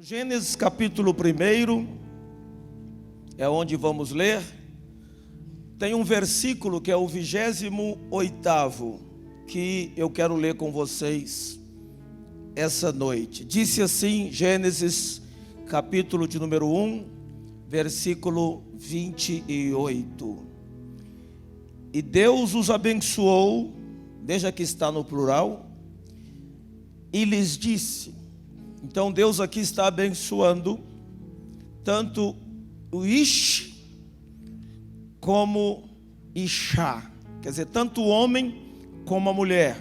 Gênesis capítulo 1 é onde vamos ler. Tem um versículo que é o 28º que eu quero ler com vocês essa noite. Disse assim, Gênesis capítulo de número 1, versículo 28. E Deus os abençoou, veja que está no plural, e lhes disse. Então Deus aqui está abençoando tanto o Ish como Ishá, quer dizer, tanto o homem como a mulher.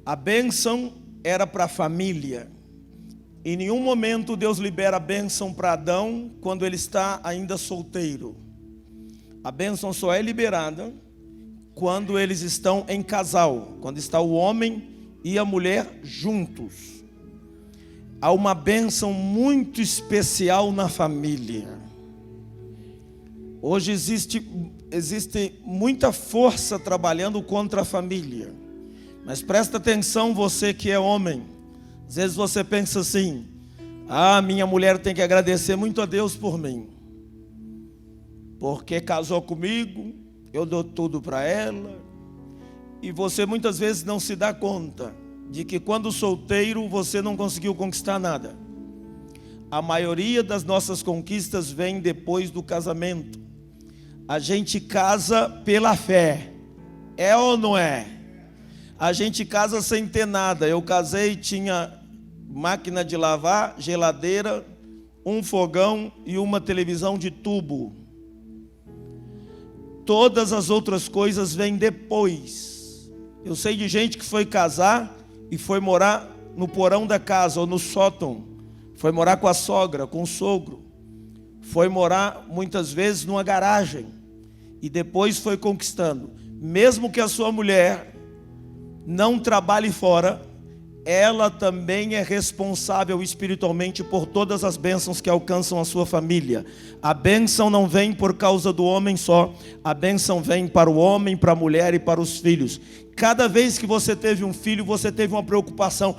A bênção era para a família. Em nenhum momento Deus libera a bênção para Adão quando ele está ainda solteiro. A bênção só é liberada quando eles estão em casal, quando está o homem e a mulher juntos. Há uma bênção muito especial na família. Hoje existe muita força trabalhando contra a família. Mas presta atenção, você que é homem. Às vezes você pensa assim: minha mulher tem que agradecer muito a Deus por mim, porque casou comigo, eu dou tudo para ela. E você muitas vezes não se dá conta de que quando solteiro você não conseguiu conquistar nada. A maioria das nossas conquistas vem depois do casamento. A gente casa pela fé, é ou não é? A gente casa sem ter nada. Eu casei, tinha máquina de lavar, geladeira, um fogão e uma televisão de tubo. Todas as outras coisas vêm depois. Eu sei de gente que foi casar e foi morar no porão da casa ou no sótão. Foi morar com a sogra, com o sogro. Foi morar muitas vezes numa garagem. E depois foi conquistando. Mesmo que a sua mulher não trabalhe fora, ela também é responsável espiritualmente por todas as bênçãos que alcançam a sua família. A bênção não vem por causa do homem só. A bênção vem para o homem, para a mulher e para os filhos. Cada vez que você teve um filho, você teve uma preocupação.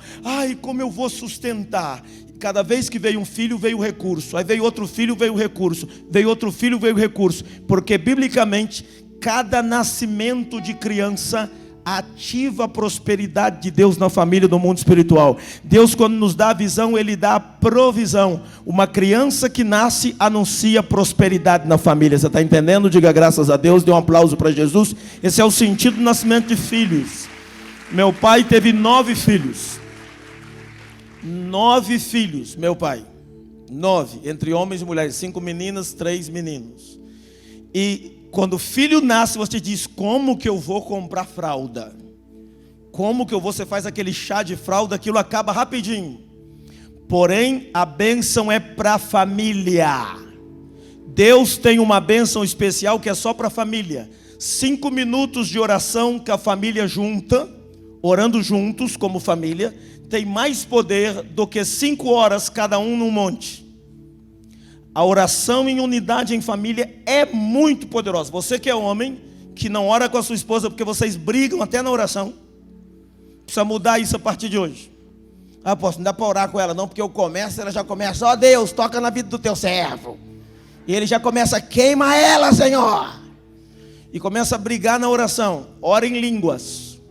Como eu vou sustentar? Cada vez que veio um filho, veio o recurso. Aí veio outro filho, veio o recurso. Veio outro filho, veio o recurso. Porque biblicamente, cada nascimento de criança ativa a prosperidade de Deus na família, no mundo espiritual. Deus, quando nos dá a visão, Ele dá a provisão. Uma criança que nasce anuncia prosperidade na família. Você está entendendo? Diga graças a Deus, dê um aplauso para Jesus. Esse é o sentido do nascimento de filhos. Meu pai teve 9 filhos. 9 filhos, meu pai. 9, entre homens e mulheres. 5 meninas, 3 meninos. E quando o filho nasce, você diz: como que eu vou comprar fralda? Como que você faz aquele chá de fralda? Aquilo acaba rapidinho. Porém, a bênção é para a família. Deus tem uma bênção especial que é só para a família. 5 minutos de oração que a família junta, orando juntos como família, tem mais poder do que 5 horas cada um num monte. A oração em unidade em família é muito poderosa. Você que é homem, que não ora com a sua esposa porque vocês brigam até na oração, precisa mudar isso a partir de hoje. Apóstolo, não dá para orar com ela não, porque eu começo, ela já começa: ó Deus, toca na vida do teu servo. E ele já começa: queima ela, Senhor. E começa a brigar na oração. Ora em línguas.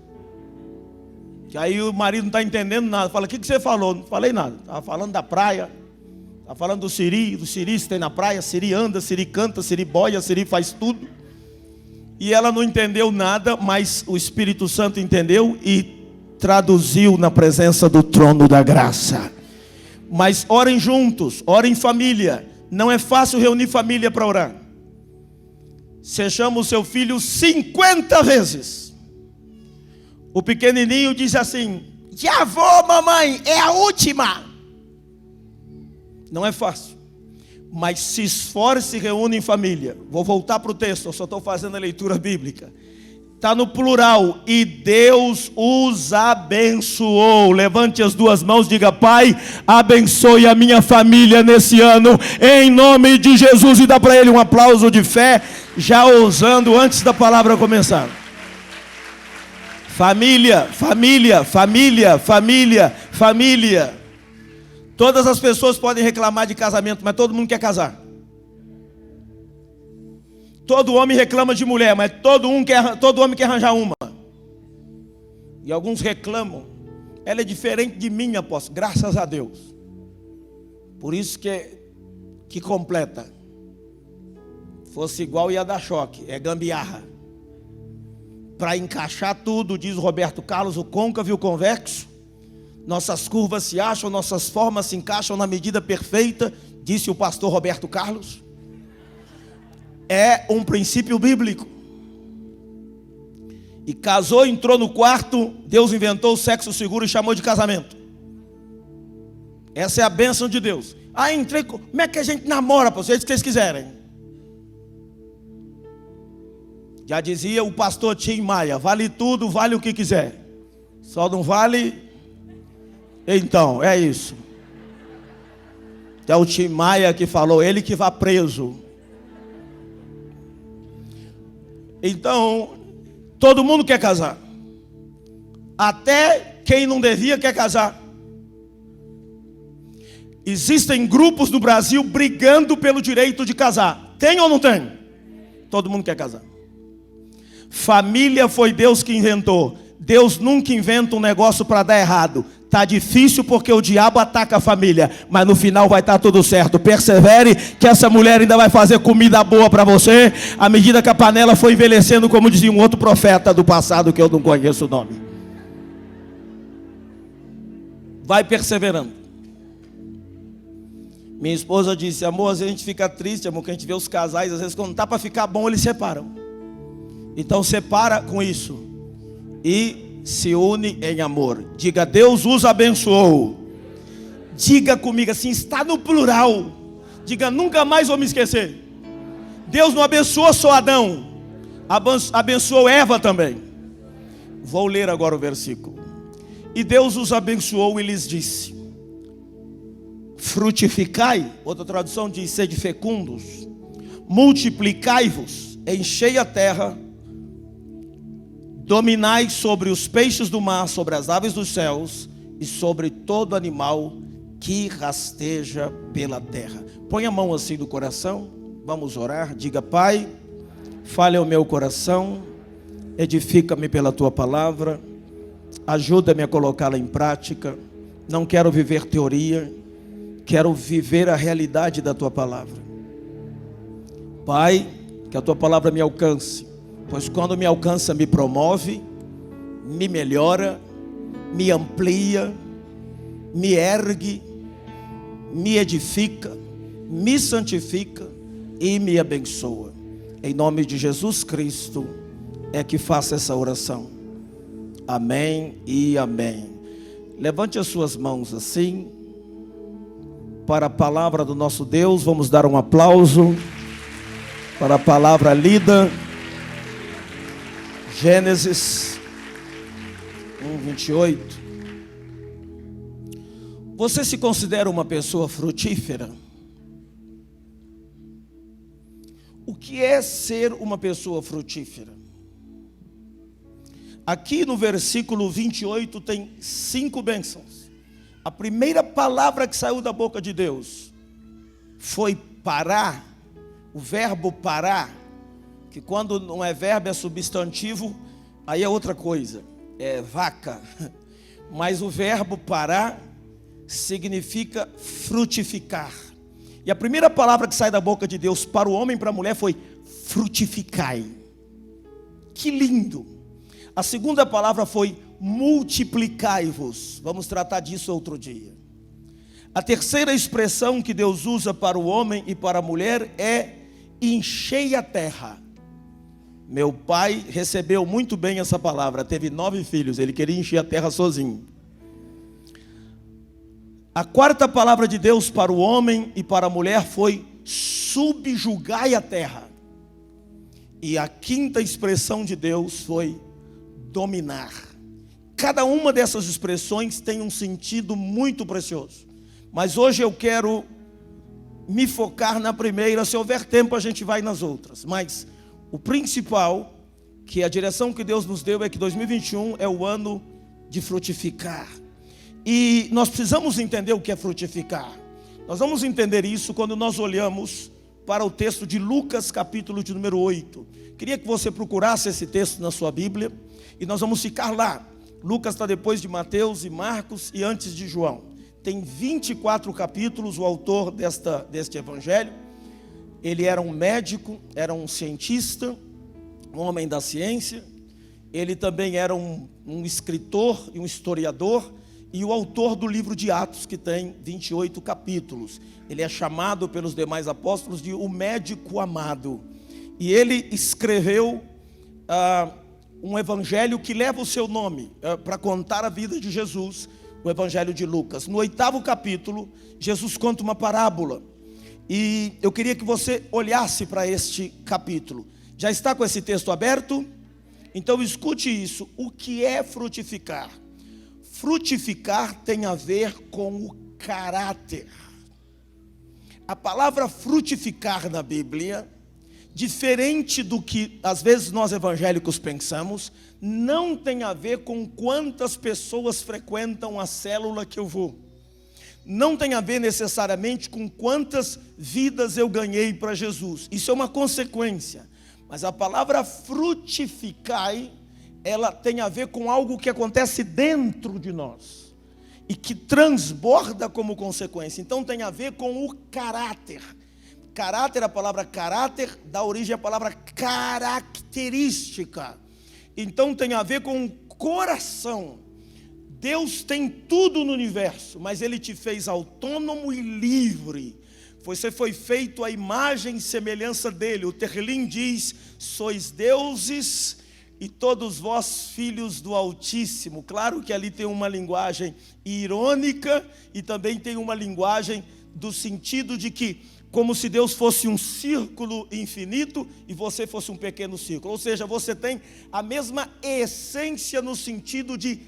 Que aí o marido não está entendendo nada. Fala: o que você falou? Não falei nada. Estava falando da praia. Está falando do siri que tem na praia. Siri anda, siri canta, siri boia, siri faz tudo. E ela não entendeu nada, mas o Espírito Santo entendeu e traduziu na presença do trono da graça. Mas orem juntos, orem em família. Não é fácil reunir família para orar. Você chama o seu filho 50 vezes. O pequenininho diz assim: já vou, mamãe, é a última. Não é fácil, mas se esforce e reúne em família. Vou voltar para o texto, eu só estou fazendo a leitura bíblica. Está no plural: e Deus os abençoou. Levante as 2 mãos, diga: Pai, abençoe a minha família nesse ano, em nome de Jesus. E dá para ele um aplauso de fé, já ousando antes da palavra começar. Família, família, família, família, família. Todas as pessoas podem reclamar de casamento, mas todo mundo quer casar. Todo homem reclama de mulher, mas todo homem quer arranjar uma. E alguns reclamam. Ela é diferente de mim, apóstolo. Graças a Deus. Por isso que completa. Fosse igual ia dar choque. É gambiarra. Para encaixar tudo, diz Roberto Carlos, o côncavo e o convexo. Nossas curvas se acham, nossas formas se encaixam na medida perfeita, disse o pastor Roberto Carlos. É um princípio bíblico. E casou, entrou no quarto, Deus inventou o sexo seguro e chamou de casamento. Essa é a bênção de Deus. Ah, entrei, como é que a gente namora, para vocês que vocês quiserem? Já dizia o pastor Tim Maia, vale tudo, vale o que quiser. Só não vale... Então, é isso. É o Tim Maia que falou, ele que vá preso. Então, todo mundo quer casar. Até quem não devia quer casar. Existem grupos no Brasil brigando pelo direito de casar. Tem ou não tem? Todo mundo quer casar. Família foi Deus que inventou. Deus nunca inventa um negócio para dar errado. Tá difícil porque o diabo ataca a família, mas no final vai estar tudo certo. Persevere que essa mulher ainda vai fazer comida boa para você, à medida que a panela for envelhecendo, como dizia um outro profeta do passado que eu não conheço o nome. Vai perseverando. Minha esposa disse, amor, às vezes a gente fica triste, amor, que a gente vê os casais, às vezes quando não tá para ficar bom, eles separam. Então separa com isso e se une em amor. Diga, Deus os abençoou. Diga comigo assim, está no plural. Diga, nunca mais vou me esquecer. Deus não abençoou só Adão, abençoou Eva também. Vou ler agora o versículo. E Deus os abençoou e lhes disse, frutificai, outra tradução diz, sede fecundos, multiplicai-vos, enchei a terra, dominai sobre os peixes do mar, sobre as aves dos céus e sobre todo animal que rasteja pela terra. Põe a mão assim no coração, vamos orar. Diga, Pai, fale ao meu coração, edifica-me pela tua palavra, ajuda-me a colocá-la em prática. Não quero viver teoria, quero viver a realidade da tua palavra. Pai, que a tua palavra me alcance, pois quando me alcança, me promove, me melhora, me amplia, me ergue, me edifica, me santifica e me abençoa. Em nome de Jesus Cristo é que faço essa oração. Amém e amém. Levante as suas mãos assim, para a palavra do nosso Deus. Vamos dar um aplauso para a palavra lida. Gênesis 1:28. Você se considera uma pessoa frutífera? O que é ser uma pessoa frutífera? Aqui no versículo 28 tem 5 bênçãos. A primeira palavra que saiu da boca de Deus foi parar. O verbo parar, que quando não é verbo é substantivo, aí é outra coisa, é vaca. Mas o verbo parar significa frutificar. E a primeira palavra que sai da boca de Deus para o homem e para a mulher foi frutificai. Que lindo! A segunda palavra foi multiplicai-vos. Vamos tratar disso outro dia. A terceira expressão que Deus usa para o homem e para a mulher é enchei a terra. Meu pai recebeu muito bem essa palavra. Teve 9 filhos, ele queria encher a terra sozinho. A quarta palavra de Deus para o homem e para a mulher foi subjugai a terra. E a quinta expressão de Deus foi dominar. Cada uma dessas expressões tem um sentido muito precioso. Mas hoje eu quero me focar na primeira. Se houver tempo a gente vai nas outras. Mas o principal, que a direção que Deus nos deu é que 2021 é o ano de frutificar. E nós precisamos entender o que é frutificar. Nós vamos entender isso quando nós olhamos para o texto de Lucas, capítulo de número 8. Queria que você procurasse esse texto na sua Bíblia, e nós vamos ficar lá. Lucas está depois de Mateus e Marcos e antes de João. Tem 24 capítulos o autor deste evangelho. Ele era um médico, era um cientista, um homem da ciência. Ele também era um escritor e um historiador, e o autor do livro de Atos, que tem 28 capítulos. Ele é chamado pelos demais apóstolos de o médico amado. E ele escreveu um evangelho que leva o seu nome, para contar a vida de Jesus, o evangelho de Lucas. No 8º capítulo, Jesus conta uma parábola. E eu queria que você olhasse para este capítulo. Já está com esse texto aberto? Então escute isso. O que é frutificar? Frutificar tem a ver com o caráter. A palavra frutificar na Bíblia, diferente do que às vezes nós evangélicos pensamos, não tem a ver com quantas pessoas frequentam a célula que eu vou. Não tem a ver necessariamente com quantas vidas eu ganhei para Jesus. Isso é uma consequência. Mas a palavra frutificai, ela tem a ver com algo que acontece dentro de nós e que transborda como consequência. Então tem a ver com o caráter. Caráter, a palavra caráter dá origem à palavra característica. Então tem a ver com o coração. Deus tem tudo no universo, mas Ele te fez autônomo e livre. Você foi feito à imagem e semelhança dEle. O Terlim diz: sois deuses e todos vós filhos do Altíssimo. Claro que ali tem uma linguagem irônica e também tem uma linguagem do sentido de que, como se Deus fosse um círculo infinito e você fosse um pequeno círculo. Ou seja, você tem a mesma essência no sentido de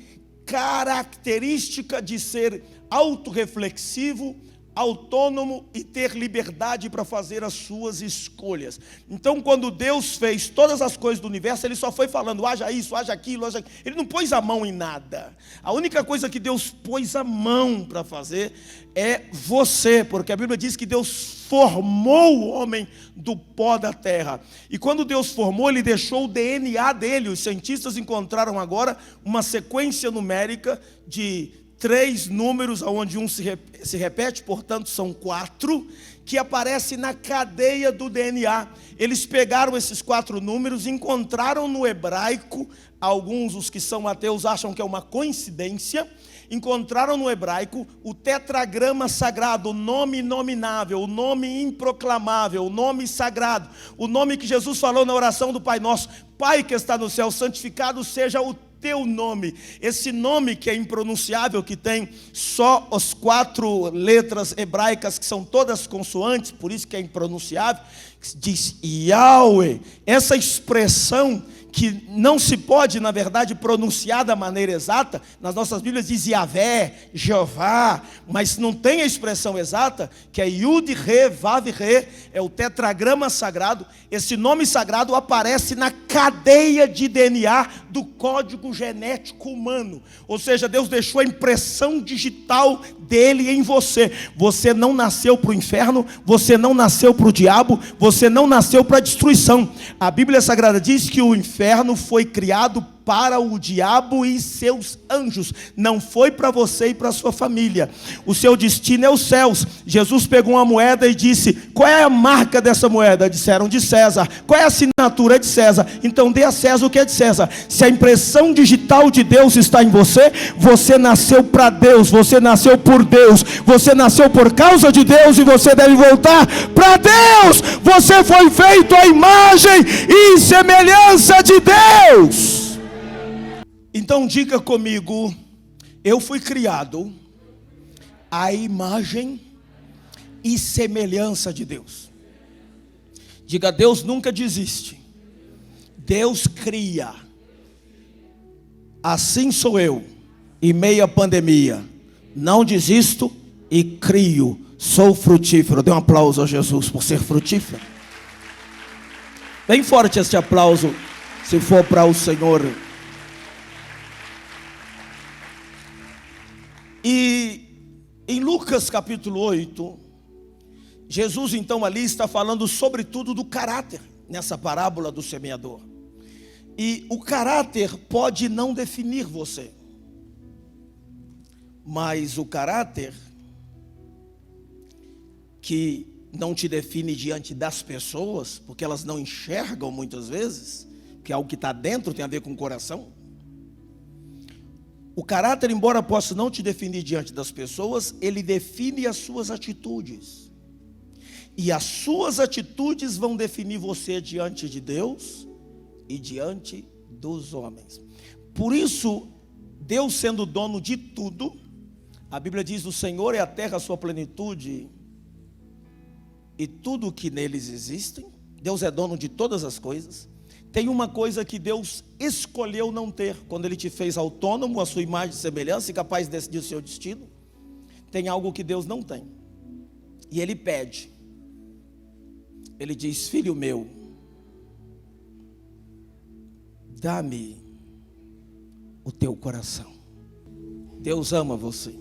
característica de ser autorreflexivo, autônomo e ter liberdade para fazer as suas escolhas. Então, quando Deus fez todas as coisas do universo, Ele só foi falando: haja isso, haja aquilo, haja aquilo. Ele não pôs a mão em nada. A única coisa que Deus pôs a mão para fazer é você, porque a Bíblia diz que Deus formou o homem do pó da terra. E quando Deus formou, Ele deixou o DNA dele. Os cientistas encontraram agora uma sequência numérica de 3 números, onde um se repete, portanto são 4, que aparece na cadeia do DNA. Eles pegaram esses 4 números, encontraram no hebraico, alguns, os que são ateus, acham que é uma coincidência, encontraram no hebraico o tetragrama sagrado, o nome inominável, o nome improclamável, o nome sagrado, o nome que Jesus falou na oração do Pai Nosso: Pai que está no céu, santificado seja o teu nome. Esse nome que é impronunciável, que tem só as 4 letras hebraicas, que são todas consoantes, por isso que é impronunciável, diz Yahweh. Essa expressão que não se pode, na verdade, pronunciar da maneira exata, nas nossas Bíblias diz Yahvé, Jeová, mas não tem a expressão exata, que é Yud, Re, Vav, Re, é o tetragrama sagrado. Esse nome sagrado aparece na cadeia de DNA do código genético humano, ou seja, Deus deixou a impressão digital dele em você. Você não nasceu para o inferno, você não nasceu para o diabo, você não nasceu para a destruição. A Bíblia Sagrada diz que o inferno foi criado para o diabo e seus anjos, não foi para você e para a sua família. O seu destino é os céus. Jesus pegou uma moeda e disse: qual é a marca dessa moeda? Disseram: de César. Qual é a assinatura? De César. Então dê a César o que é de César. Se a impressão digital de Deus está em você, você nasceu para Deus, você nasceu por Deus, você nasceu por causa de Deus e você deve voltar para Deus. Você foi feito à imagem e semelhança de Deus. Então diga comigo: eu fui criado à imagem e semelhança de Deus. Diga: Deus nunca desiste, Deus cria. Assim sou eu, em meio à pandemia, não desisto e crio, sou frutífero. Dê um aplauso a Jesus por ser frutífero. Bem forte este aplauso, se for para o Senhor. E em Lucas capítulo 8, Jesus então ali está falando sobretudo do caráter, nessa parábola do semeador. E o caráter pode não definir você, mas o caráter que não te define diante das pessoas, porque elas não enxergam muitas vezes, que é algo que está dentro, tem a ver com o coração. O caráter, embora possa não te definir diante das pessoas, ele define as suas atitudes. E as suas atitudes vão definir você diante de Deus e diante dos homens. Por isso, Deus sendo dono de tudo, a Bíblia diz: o Senhor é a terra, a sua plenitude e tudo que neles existem. Deus é dono de todas as coisas. Tem uma coisa que Deus escolheu não ter, quando Ele te fez autônomo, a sua imagem e semelhança, e capaz de decidir o seu destino. Tem algo que Deus não tem, e Ele pede. Ele diz: filho meu, dá-me o teu coração. Deus ama você.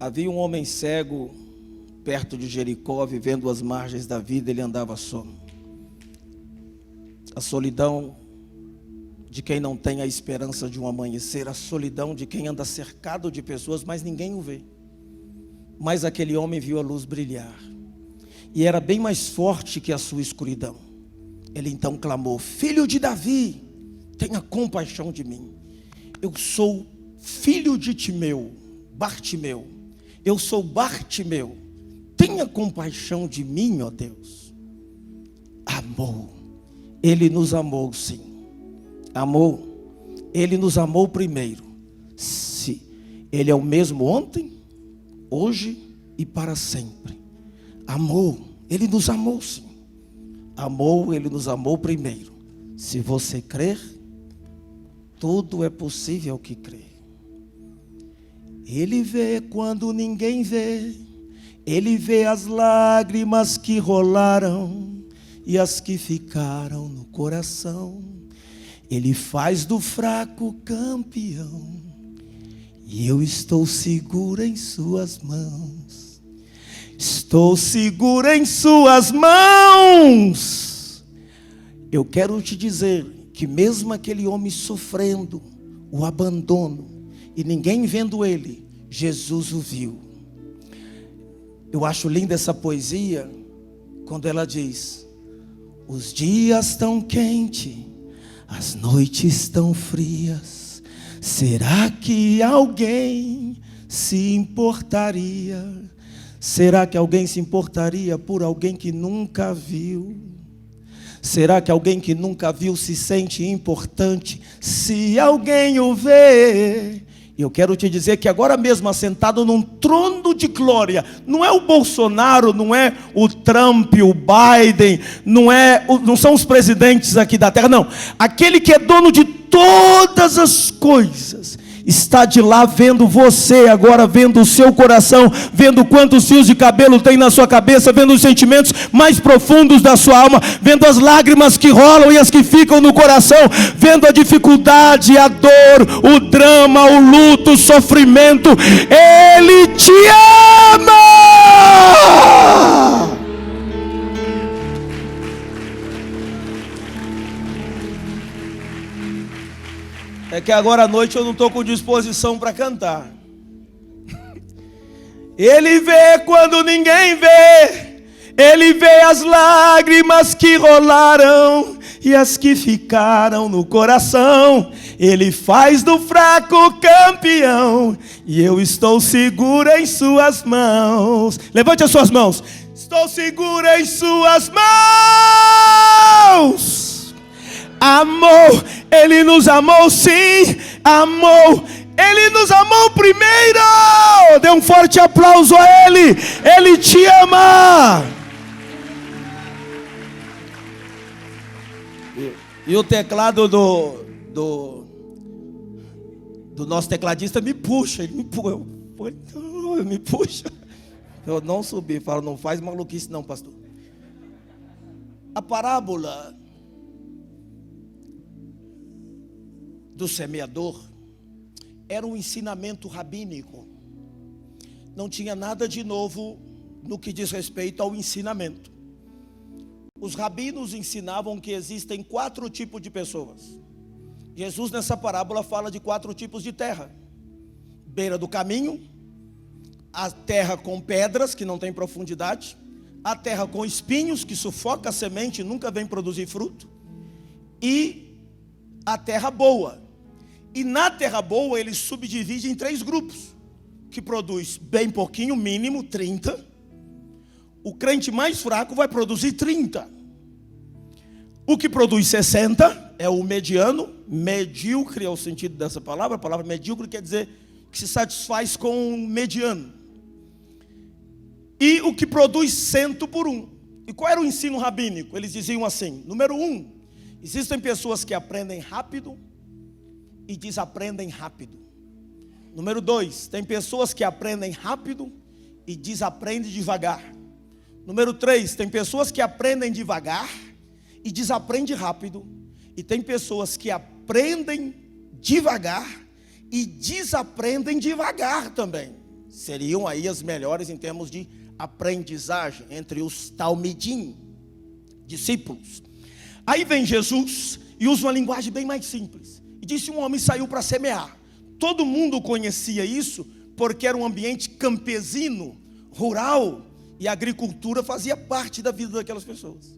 Havia um homem cego perto de Jericó, vivendo às margens da vida. Ele andava só. A solidão de quem não tem a esperança de um amanhecer, a solidão de quem anda cercado de pessoas, mas ninguém o vê. Mas aquele homem viu a luz brilhar, e era bem mais forte que a sua escuridão. Ele então clamou: filho de Davi, tenha compaixão de mim. Eu sou filho de Timeu, Bartimeu. Eu sou Bartimeu. Tenha compaixão de mim, ó Deus. Amou. Ele nos amou, sim. Amou. Ele nos amou primeiro. Sim. Ele é o mesmo ontem, hoje e para sempre. Amou. Ele nos amou, sim. Amou. Ele nos amou primeiro. Se você crer, tudo é possível que crê. Ele vê quando ninguém vê. Ele vê as lágrimas que rolaram e as que ficaram no coração. Ele faz do fraco campeão, e eu estou seguro em suas mãos. Estou seguro em suas mãos. Eu quero te dizer que mesmo aquele homem sofrendo o abandono e ninguém vendo ele, Jesus o viu. Eu acho linda essa poesia quando ela diz: os dias tão quentes, as noites tão frias, será que alguém se importaria? Será que alguém se importaria por alguém que nunca viu? Será que alguém que nunca viu se sente importante se alguém o vê? Eu quero te dizer que agora mesmo, assentado num trono de glória, não é o Bolsonaro, não é o Trump, o Biden, não são os presidentes aqui da terra, não. Aquele que é dono de todas as coisas está de lá vendo você agora, vendo o seu coração, vendo quantos fios de cabelo tem na sua cabeça, vendo os sentimentos mais profundos da sua alma, vendo as lágrimas que rolam e as que ficam no coração, vendo a dificuldade, a dor, o drama, o luto, o sofrimento. Ele te ama! É que agora à noite eu não estou com disposição para cantar. Ele vê quando ninguém vê. Ele vê as lágrimas que rolaram e as que ficaram no coração. Ele faz do fraco campeão, e eu estou seguro em suas mãos. Levante as suas mãos. Estou seguro em suas mãos. Amou, Ele nos amou, sim, amou, Ele nos amou primeiro. Dê um forte aplauso a Ele, Ele te ama. E o teclado do nosso tecladista me puxa, ele me puxa. Eu não subi, falo: não faz maluquice não, pastor. A parábola do semeador era um ensinamento rabínico. Não tinha nada de novo no que diz respeito ao ensinamento. Os rabinos ensinavam que existem 4 tipos de pessoas. Jesus nessa parábola fala de 4 tipos de terra: beira do caminho, a terra com pedras que não tem profundidade, a terra com espinhos que sufoca a semente e nunca vem produzir fruto, e a terra boa. E na terra boa ele subdivide em 3 grupos, que produz bem pouquinho, mínimo 30. O crente mais fraco vai produzir 30. O que produz 60 é o mediano, medíocre é o sentido dessa palavra. A palavra medíocre quer dizer que se satisfaz com o mediano. E o que produz 100 por 1. E qual era o ensino rabínico? Eles diziam assim: número 1, existem pessoas que aprendem rápido e desaprendem rápido. Número 2, tem pessoas que aprendem rápido e desaprendem devagar. Número 3, tem pessoas que aprendem devagar e desaprendem rápido. E tem pessoas que aprendem devagar e desaprendem devagar também. Seriam aí as melhores em termos de aprendizagem entre os talmidim, discípulos. Aí vem Jesus e usa uma linguagem bem mais simples. E disse: um homem saiu para semear. Todo mundo conhecia isso, porque era um ambiente campesino, rural, e a agricultura fazia parte da vida daquelas pessoas.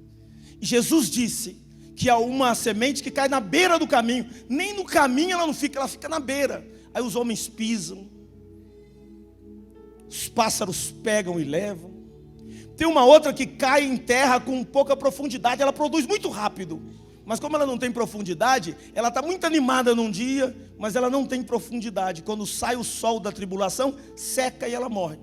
E Jesus disse que há uma semente que cai na beira do caminho. Nem no caminho ela não fica, ela fica na beira. Aí os homens pisam, os pássaros pegam e levam. Tem uma outra que cai em terra com pouca profundidade, ela produz muito rápido. Mas como ela não tem profundidade, ela está muito animada num dia, mas ela não tem profundidade. Quando sai o sol da tribulação, seca e ela morre.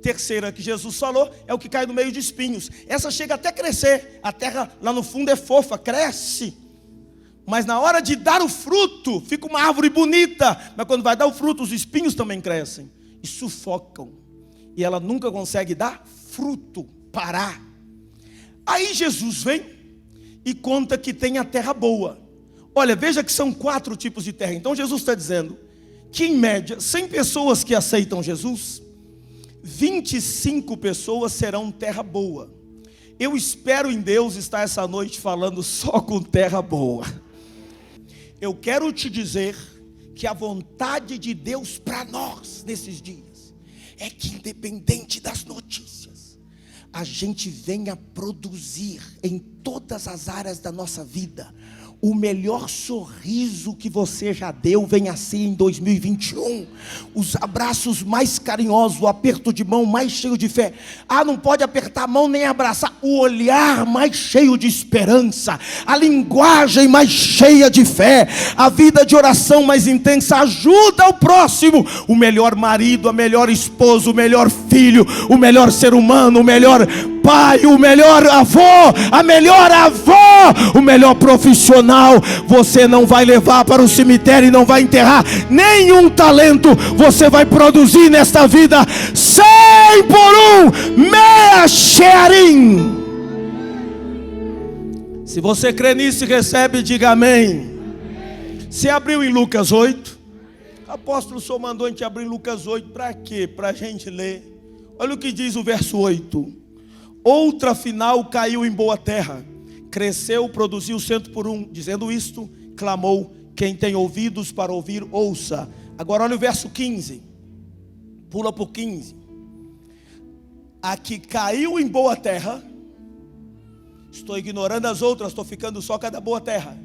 Terceira que Jesus falou é o que cai no meio de espinhos. Essa chega até a crescer. A terra lá no fundo é fofa, cresce. Mas na hora de dar o fruto, fica uma árvore bonita. Mas quando vai dar o fruto, os espinhos também crescem e sufocam. E ela nunca consegue dar fruto, parar. Aí Jesus vem e conta que tem a terra boa. Olha, veja que são 4 tipos de terra. Então Jesus está dizendo que em média 100 pessoas que aceitam Jesus, 25 pessoas serão terra boa. Eu espero em Deus estar essa noite falando só com terra boa. Eu quero te dizer que a vontade de Deus para nós nesses dias é que, independente das notícias, a gente venha produzir em todas as áreas da nossa vida o melhor sorriso que você já deu. Venha assim em 2021, os abraços mais carinhosos, o aperto de mão mais cheio de fé. Não pode apertar a mão nem abraçar. O olhar mais cheio de esperança, a linguagem mais cheia de fé, a vida de oração mais intensa. Ajuda o próximo, o melhor marido, a melhor esposa, o melhor filho, o melhor ser humano, o melhor pai, o melhor avô, a melhor avó, o melhor profissional. Você não vai levar para o cemitério e não vai enterrar nenhum talento. Você vai produzir nesta vida 100 por 1, meia shearim. Se você crê nisso e recebe, diga amém. Você abriu em Lucas 8. O apóstolo só mandou a gente abrir em Lucas 8. Para quê? Para a gente ler. Olha o que diz o verso 8. Outra final caiu em boa terra, cresceu, produziu 100 por 1. Dizendo isto, clamou: quem tem ouvidos para ouvir, ouça. Agora olha o verso 15. Pula por 15. A que caiu em boa terra, estou ignorando as outras, estou ficando só com a da boa terra.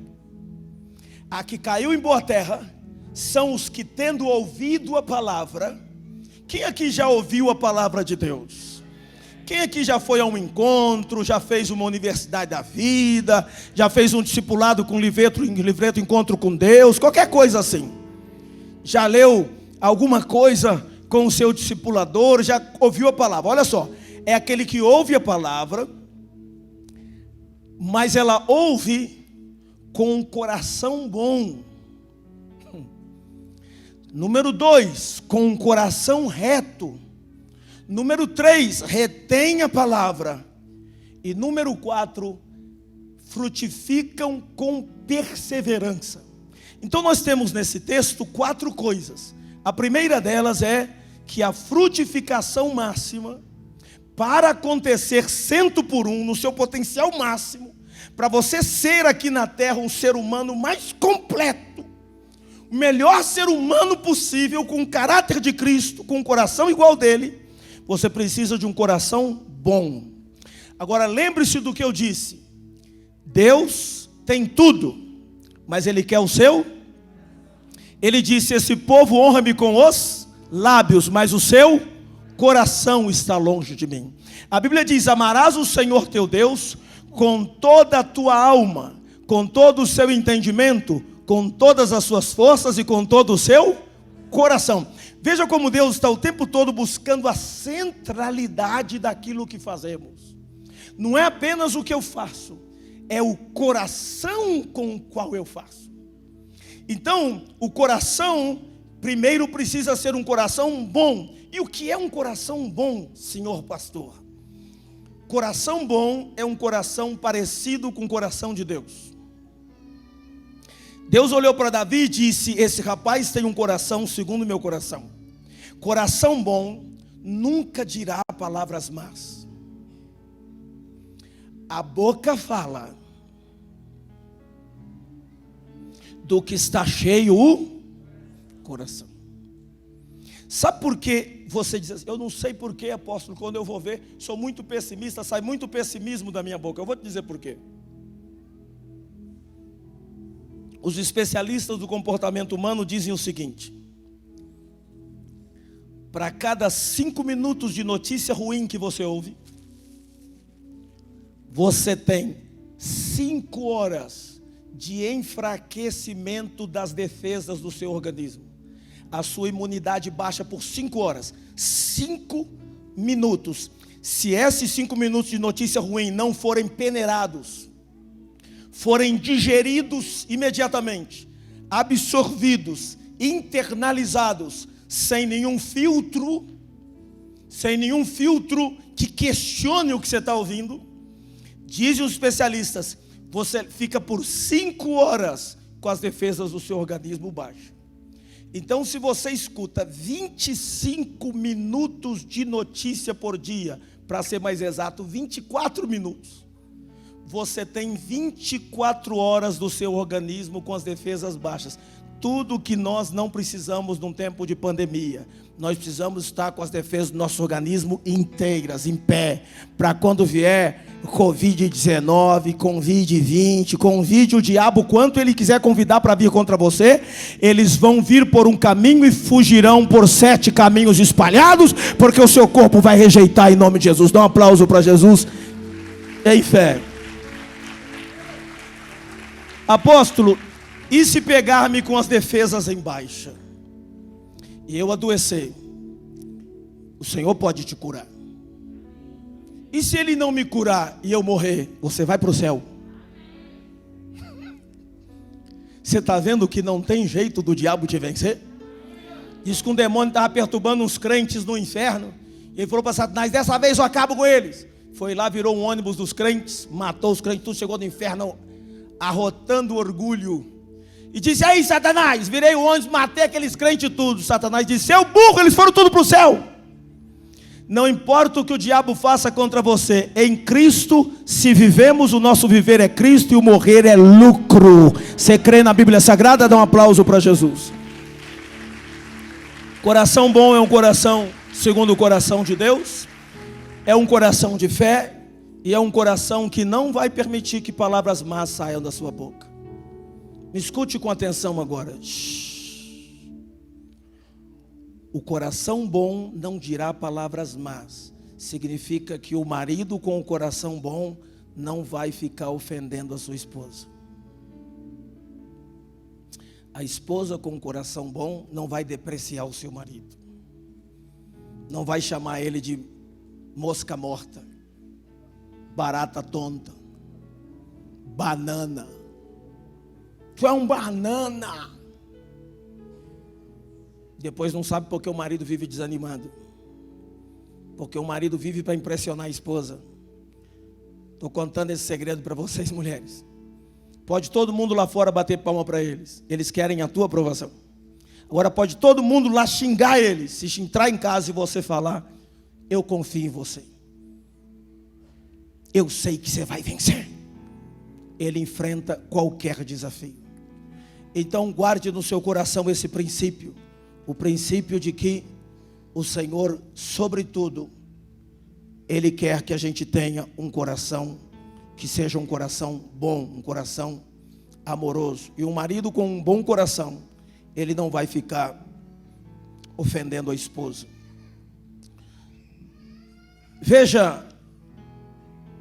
A que caiu em boa terra são os que, tendo ouvido a palavra. Quem aqui já ouviu a palavra de Deus? Quem aqui já foi a um encontro, já fez uma universidade da vida, já fez um discipulado com livreto Encontro com Deus, qualquer coisa assim? Já leu alguma coisa com o seu discipulador, já ouviu a palavra? Olha só, é aquele que ouve a palavra, mas ela ouve com um coração bom. Número 2, com um coração reto. Número 3, retém a palavra. E número 4, frutificam com perseverança. Então nós temos nesse texto 4 coisas. A primeira delas é que a frutificação máxima, para acontecer 100 por 1, no seu potencial máximo, para você ser aqui na terra um ser humano mais completo, o melhor ser humano possível, com o caráter de Cristo, com um coração igual dele, você precisa de um coração bom. Agora lembre-se do que eu disse: Deus tem tudo, mas Ele quer o seu. Ele disse: esse povo honra-me com os lábios, mas o seu coração está longe de mim. A Bíblia diz: amarás o Senhor teu Deus com toda a tua alma, com todo o seu entendimento, com todas as suas forças e com todo o seu coração. Veja como Deus está o tempo todo buscando a centralidade daquilo que fazemos. Não é apenas o que eu faço, é o coração com o qual eu faço. Então, o coração primeiro precisa ser um coração bom. E o que é um coração bom, senhor pastor? Coração bom é um coração parecido com o coração de Deus. Deus olhou para Davi e disse: esse rapaz tem um coração segundo o meu coração. Coração bom nunca dirá palavras más. A boca fala do que está cheio o coração. Sabe por que você diz assim? Eu não sei por que, apóstolo, quando eu vou ver, sou muito pessimista, sai muito pessimismo da minha boca. Eu vou te dizer por quê. Os especialistas do comportamento humano dizem o seguinte: para cada 5 minutos de notícia ruim que você ouve, você tem 5 horas de enfraquecimento das defesas do seu organismo. A sua imunidade baixa por 5 horas. 5 minutos. Se esses 5 minutos de notícia ruim não forem peneirados, forem digeridos imediatamente, absorvidos, internalizados, sem nenhum filtro que questione o que você está ouvindo, dizem os especialistas, você fica por 5 horas com as defesas do seu organismo baixas. Então, se você escuta 25 minutos de notícia por dia, para ser mais exato, 24 minutos, você tem 24 horas do seu organismo com as defesas baixas. Tudo que nós não precisamos num tempo de pandemia, nós precisamos estar com as defesas do nosso organismo inteiras, em pé, para quando vier Covid-19, Covid-20, convide o diabo quanto ele quiser convidar para vir contra você, eles vão vir por um caminho e fugirão por 7 caminhos espalhados, porque o seu corpo vai rejeitar em nome de Jesus. Dá um aplauso para Jesus em fé. Apóstolo, e se pegar-me com as defesas em baixa e eu adoecer, o Senhor pode te curar. E se Ele não me curar e eu morrer, você vai para o céu. Você está vendo que não tem jeito do diabo te vencer? Diz que um demônio estava perturbando uns crentes no inferno. E ele falou para Satanás: dessa vez eu acabo com eles. Foi lá, virou um ônibus dos crentes, matou os crentes, tudo, chegou no inferno arrotando orgulho. E disse: aí Satanás, virei o ônibus, matei aqueles crentes tudo. Satanás disse: seu burro, eles foram tudo para o céu. Não importa o que o diabo faça contra você, em Cristo, se vivemos, o nosso viver é Cristo e o morrer é lucro. Você crê na Bíblia Sagrada? Dá um aplauso para Jesus. Coração bom é um coração segundo o coração de Deus, é um coração de fé e é um coração que não vai permitir que palavras más saiam da sua boca. Me escute com atenção agora. O coração bom não dirá palavras más. Significa que o marido com o coração bom não vai ficar ofendendo a sua esposa. A esposa com o coração bom não vai depreciar o seu marido. Não vai chamar ele de mosca morta, barata tonta, banana. Tu é um banana. Depois não sabe porque o marido vive desanimado. Porque o marido vive para impressionar a esposa. Estou contando esse segredo para vocês, mulheres. Pode todo mundo lá fora bater palma para eles. Eles querem a tua aprovação. Agora pode todo mundo lá xingar eles. Se entrar em casa e você falar, eu confio em você. Eu sei que você vai vencer. Ele enfrenta qualquer desafio. Então guarde no seu coração esse princípio. O princípio de que o Senhor, sobretudo, Ele quer que a gente tenha um coração que seja um coração bom, um coração amoroso. E um marido com um bom coração, ele não vai ficar ofendendo a esposa. Veja,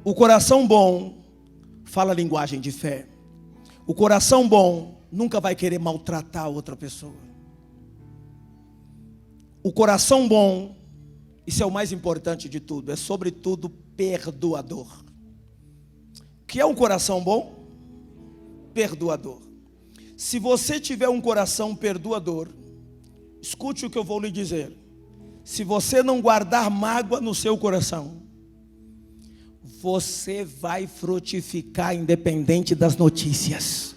o coração bom fala a linguagem de fé. O coração bom nunca vai querer maltratar a outra pessoa. O coração bom, isso é o mais importante de tudo, é sobretudo perdoador. O que é um coração bom? Perdoador. Se você tiver um coração perdoador, escute o que eu vou lhe dizer. Se você não guardar mágoa no seu coração, você vai frutificar independente das notícias.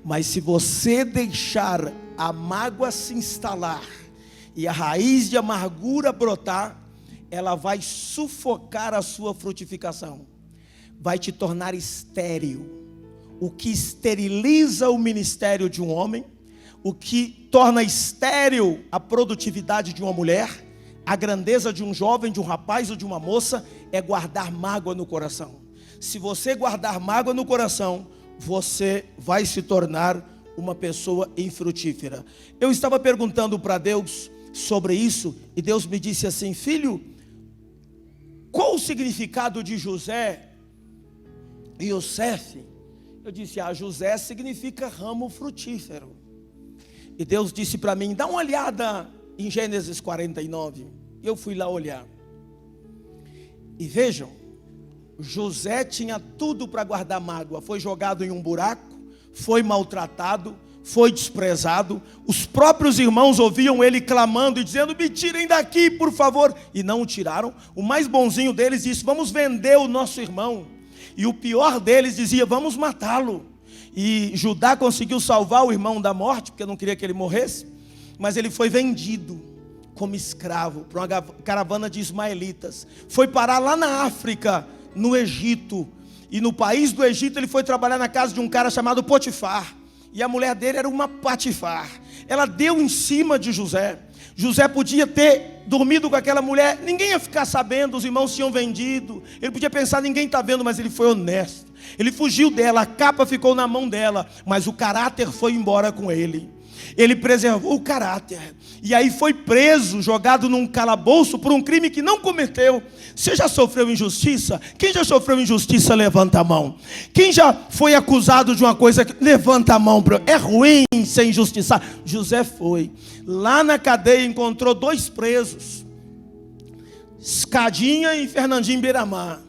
Mas se você deixar a mágoa se instalar e a raiz de amargura brotar, ela vai sufocar a sua frutificação. Vai te tornar estéril. O que esteriliza o ministério de um homem, o que torna estéril a produtividade de uma mulher, a grandeza de um jovem, de um rapaz ou de uma moça, é guardar mágoa no coração. Se você guardar mágoa no coração, você vai se tornar uma pessoa infrutífera. Eu estava perguntando para Deus sobre isso, e Deus me disse assim: filho, qual o significado de José e Yosef? Eu disse: José significa ramo frutífero. E Deus disse para mim: dá uma olhada em Gênesis 49. Eu fui lá olhar. E vejam, José tinha tudo para guardar mágoa. Foi jogado em um buraco, foi maltratado, foi desprezado. Os próprios irmãos ouviam ele clamando e dizendo: me tirem daqui, por favor. E não o tiraram. O mais bonzinho deles disse: vamos vender o nosso irmão. E o pior deles dizia: vamos matá-lo. E Judá conseguiu salvar o irmão da morte, porque não queria que ele morresse. Mas ele foi vendido como escravo para uma caravana de ismaelitas. Foi parar lá na África, no Egito. E no país do Egito ele foi trabalhar na casa de um cara chamado Potifar. E a mulher dele era uma Patifar. Ela deu em cima de José. José podia ter dormido com aquela mulher, ninguém ia ficar sabendo, os irmãos tinham vendido. Ele podia pensar: ninguém está vendo, mas ele foi honesto. Ele fugiu dela, a capa ficou na mão dela, mas o caráter foi embora com ele. Ele preservou o caráter. E aí foi preso, jogado num calabouço por um crime que não cometeu. Você já sofreu injustiça? Quem já sofreu injustiça, levanta a mão. Quem já foi acusado de uma coisa, levanta a mão. É ruim ser injustiçado. José foi. Lá na cadeia encontrou 2 presos, Escadinha e Fernandinho Beiramar.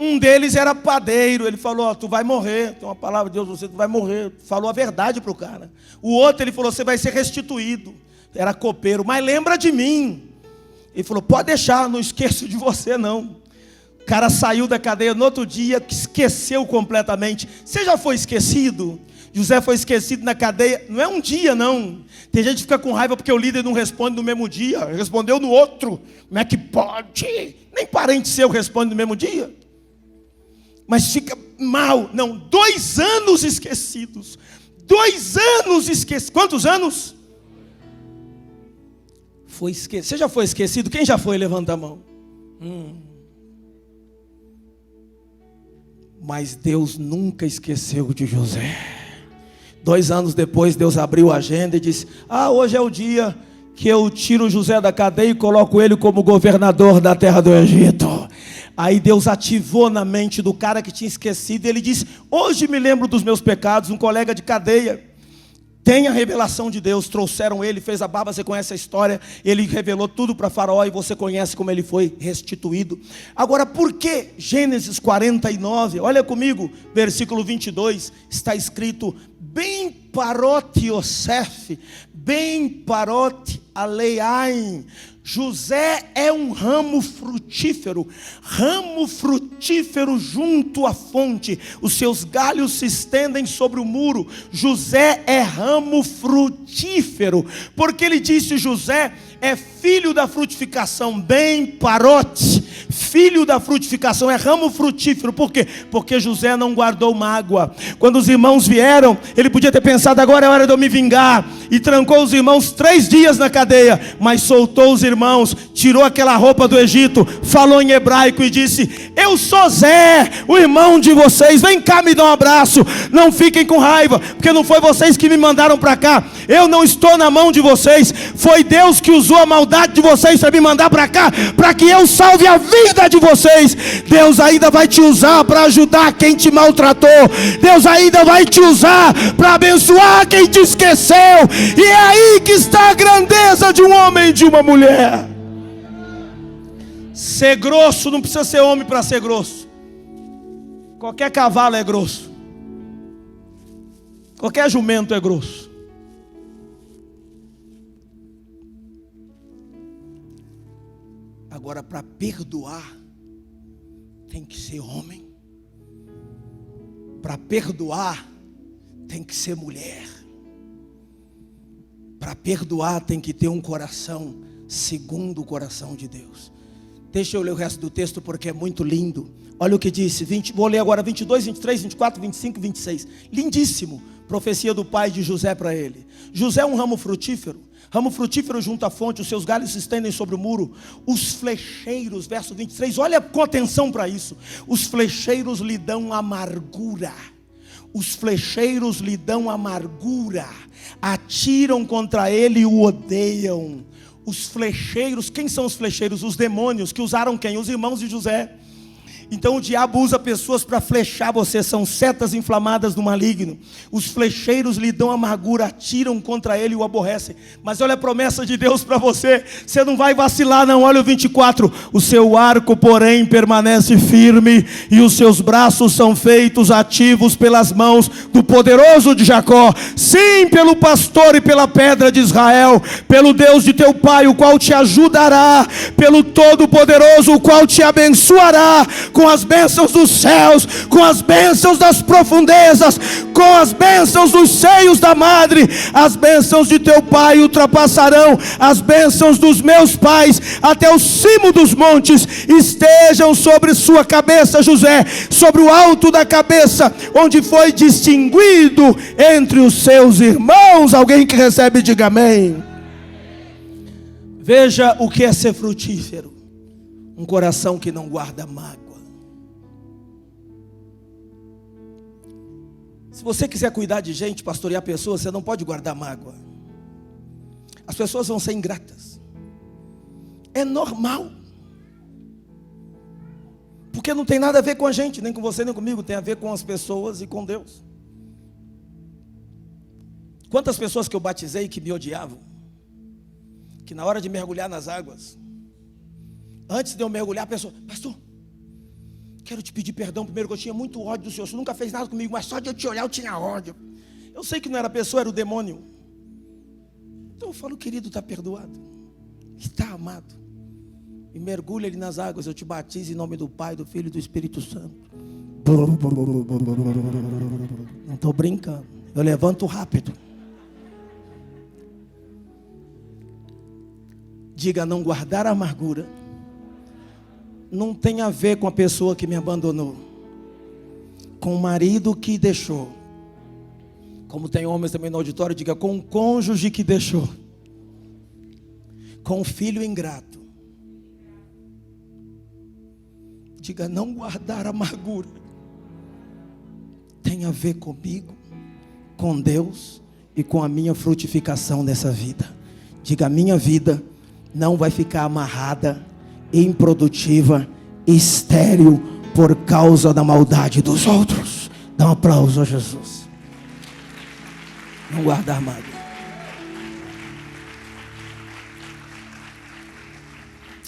Um deles era padeiro. Ele falou: tu vai morrer, tem uma palavra de Deus, você vai morrer. Falou a verdade para o cara. O outro, ele falou: você vai ser restituído. Era copeiro: mas lembra de mim. Ele falou: pode deixar, não esqueço de você não. O cara saiu da cadeia no outro dia, esqueceu completamente. Você já foi esquecido? José foi esquecido na cadeia, não é um dia não. Tem gente que fica com raiva porque o líder não responde no mesmo dia, respondeu no outro. Como é que pode? Nem parente seu responde no mesmo dia. Mas fica mal. Não, 2 anos esquecidos. 2 anos esquecidos. Quantos anos? Foi esquecido. Você já foi esquecido? Quem já foi? Levanta a mão. Mas Deus nunca esqueceu de José. 2 anos depois, Deus abriu a agenda e disse: hoje é o dia que eu tiro José da cadeia e coloco ele como governador da terra do Egito. Aí Deus ativou na mente do cara que tinha esquecido. Ele disse: hoje me lembro dos meus pecados. Um colega de cadeia tem a revelação de Deus. Trouxeram ele, fez a barba, você conhece a história. Ele revelou tudo para Faraó e você conhece como ele foi restituído. Agora, por que Gênesis 49? Olha comigo, versículo 22. Está escrito: bem parote Yosef, bem parote Aleaim. José é um ramo frutífero junto à fonte. Os seus galhos se estendem sobre o muro. José é ramo frutífero, porque ele disse: José é filho da frutificação, bem parote, filho da frutificação, é ramo frutífero. Por quê? Porque José não guardou mágoa. Quando os irmãos vieram, ele podia ter pensado: agora é hora de eu me vingar, e trancou os irmãos 3 dias na cadeia, mas soltou os irmãos, tirou aquela roupa do Egito, falou em hebraico e disse: eu sou Zé, o irmão de vocês, vem cá me dar um abraço, não fiquem com raiva, porque não foi vocês que me mandaram para cá, eu não estou na mão de vocês, foi Deus que usou a maldade de vocês para me mandar para cá, para que eu salve a vida de vocês. Deus ainda vai te usar para ajudar quem te maltratou, Deus ainda vai te usar para abençoar quem te esqueceu, e é aí que está a grandeza de um homem e de uma mulher. Ser grosso não precisa ser homem para ser grosso. Qualquer cavalo é grosso, qualquer jumento é grosso. Agora, para perdoar, tem que ser homem. Para perdoar, tem que ser mulher. Para perdoar, tem que ter um coração segundo o coração de Deus. Deixa eu ler o resto do texto porque é muito lindo. Olha o que disse, vou ler agora 22, 23, 24, 25 e 26. Lindíssimo, profecia do pai de José para ele. José é um ramo frutífero junto à fonte, os seus galhos se estendem sobre o muro. Os flecheiros, verso 23, olha com atenção para isso. Os flecheiros lhe dão amargura. Os flecheiros lhe dão amargura, atiram contra ele e o odeiam. Os flecheiros, quem são os flecheiros? Os demônios que usaram quem? Os irmãos de José. Então o diabo usa pessoas para flechar você, são setas inflamadas do maligno. Os flecheiros lhe dão amargura, atiram contra ele e o aborrecem. Mas olha a promessa de Deus para você, você não vai vacilar não. Olha o 24, o seu arco porém permanece firme, e os seus braços são feitos ativos pelas mãos do poderoso de Jacó. Sim, pelo pastor e pela pedra de Israel, pelo Deus de teu pai, o qual te ajudará, pelo Todo-Poderoso, o qual te abençoará com as bênçãos dos céus, com as bênçãos das profundezas, com as bênçãos dos seios da madre. As bênçãos de teu pai ultrapassarão as bênçãos dos meus pais, até o cimo dos montes estejam sobre sua cabeça, José, sobre o alto da cabeça, onde foi distinguido entre os seus irmãos. Alguém que recebe, diga amém. Veja o que é ser frutífero: um coração que não guarda mágoa. Se você quiser cuidar de gente, pastorear pessoas, você não pode guardar mágoa. As pessoas vão ser ingratas. É normal. Porque não tem nada a ver com a gente, nem com você, nem comigo. Tem a ver com as pessoas e com Deus. Quantas pessoas que eu batizei que me odiavam, que na hora de mergulhar nas águas, antes de eu mergulhar, a pessoa: pastor, quero te pedir perdão primeiro, que eu tinha muito ódio do Senhor. Você nunca fez nada comigo, mas só de eu te olhar eu tinha ódio. Eu sei que não era a pessoa, era o demônio. Então eu falo: querido, está perdoado, está amado. E mergulha ele nas águas. Eu te batizo em nome do Pai, do Filho e do Espírito Santo. Não estou brincando, eu levanto rápido. Diga: não guardar a amargura não tem a ver com a pessoa que me abandonou, com o marido que deixou. Como tem homens também no auditório, diga: com o cônjuge que deixou, com o filho ingrato. Diga: não guardar amargura tem a ver comigo, com Deus e com a minha frutificação nessa vida. Diga: a minha vida não vai ficar amarrada, improdutiva, estéril por causa da maldade dos outros. Dá um aplauso a Jesus. Não guardar mágoa.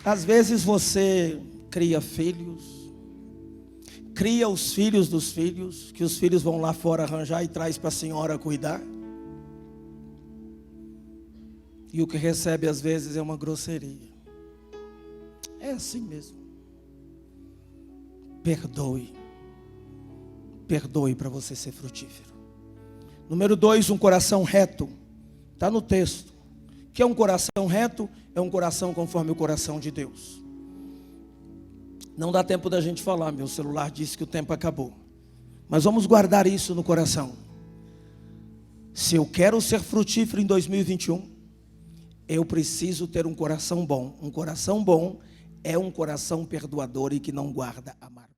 Às vezes você cria filhos, cria os filhos dos filhos, que os filhos vão lá fora arranjar e traz para a senhora cuidar. E o que recebe às vezes é uma grosseria. É assim mesmo. Perdoe. Perdoe para você ser frutífero. Número 2, um coração reto. Está no texto. O que é um coração reto? É um coração conforme o coração de Deus. Não dá tempo da gente falar, meu celular disse que o tempo acabou. Mas vamos guardar isso no coração. Se eu quero ser frutífero em 2021, eu preciso ter um coração bom. Um coração bom é um coração perdoador e que não guarda amargura.